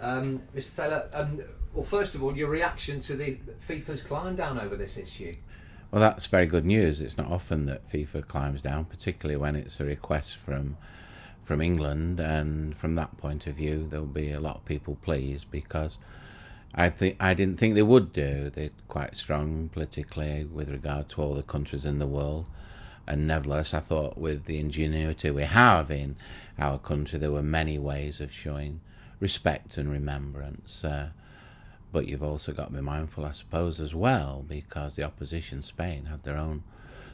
Mr. Taylor, well, first of all, your reaction to the FIFA's climb down over this issue? Well, that's very good news. It's not often that FIFA climbs down, particularly when it's a request from England, and from that point of view, there'll be a lot of people pleased, because I didn't think they would do. They're quite strong politically with regard to all the countries in the world, and nevertheless, I thought with the ingenuity we have in our country, there were many ways of showing respect and remembrance. But you've also got to be mindful, I suppose, as well, because the opposition, Spain, had their own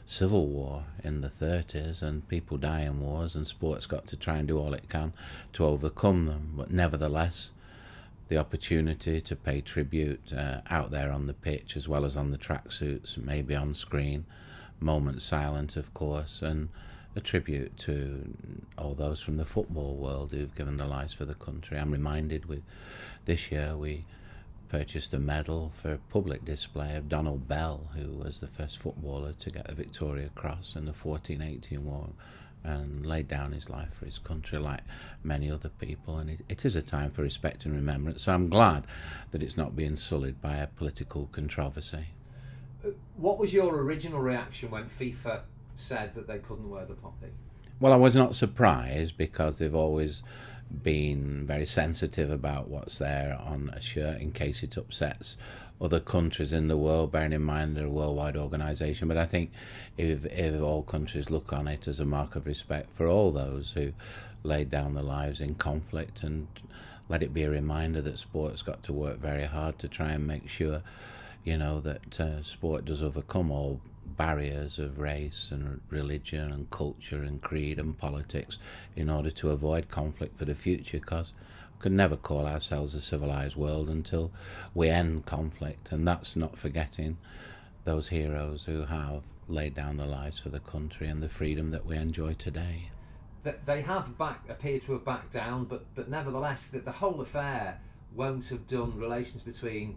civil war in the 30s, and people die in wars, and sport's got to try and do all it can to overcome them. But nevertheless, the opportunity to pay tribute out there on the pitch, as well as on the tracksuits, maybe on screen, moments silent, of course, and a tribute to all those from the football world who've given their lives for the country. I'm reminded this year we purchased a medal for public display of Donald Bell, who was the first footballer to get the Victoria Cross in the 14-18 war, and laid down his life for his country like many other people. And it is a time for respect and remembrance, so I'm glad that it's not being sullied by a political controversy. What was your original reaction when FIFA said that they couldn't wear the poppy? Well, I was not surprised, because they've always been very sensitive about what's there on a shirt in case it upsets other countries in the world, bearing in mind they're a worldwide organisation. But I think if all countries look on it as a mark of respect for all those who laid down their lives in conflict, and let it be a reminder that sport's got to work very hard to try and make sure, you know, that sport does overcome all barriers of race and religion and culture and creed and politics in order to avoid conflict for the future, because we could never call ourselves a civilized world until we end conflict. And that's not forgetting those heroes who have laid down their lives for the country and the freedom that we enjoy today. They have appeared to have backed down, but nevertheless, the whole affair won't have done relations between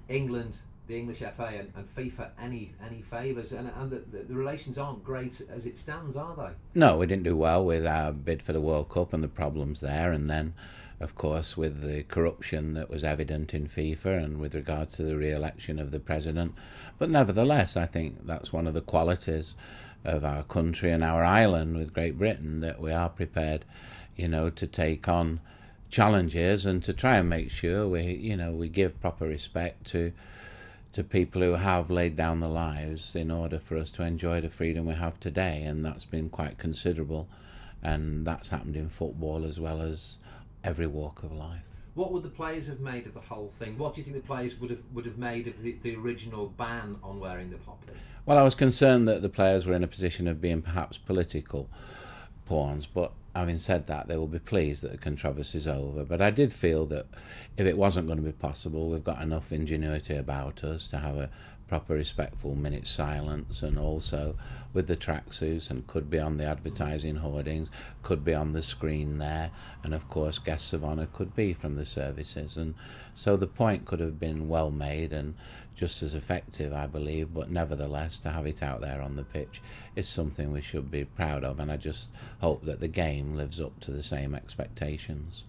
England, the English FA, and FIFA any favours, and the relations aren't great as it stands, are they? No, we didn't do well with our bid for the World Cup and the problems there, and then, of course, with the corruption that was evident in FIFA and with regard to the re-election of the president. But nevertheless, I think that's one of the qualities of our country and our island with Great Britain, that we are prepared, you know, to take on challenges and to try and make sure we give proper respect to people who have laid down their lives in order for us to enjoy the freedom we have today. And that's been quite considerable, and that's happened in football as well as every walk of life. What would the players have made of the whole thing? What do you think the players would have made of the original ban on wearing the poppy? Well, I was concerned that the players were in a position of being perhaps political pawns, but having said that, they will be pleased that the controversy is over. But I did feel that if it wasn't going to be possible, we've got enough ingenuity about us to have a proper respectful minute's silence, and also with the tracksuits, and could be on the advertising hoardings, could be on the screen there, and of course guests of honour could be from the services. And so the point could have been well made and just as effective, I believe, but nevertheless, to have it out there on the pitch is something we should be proud of, and I just hope that the game lives up to the same expectations.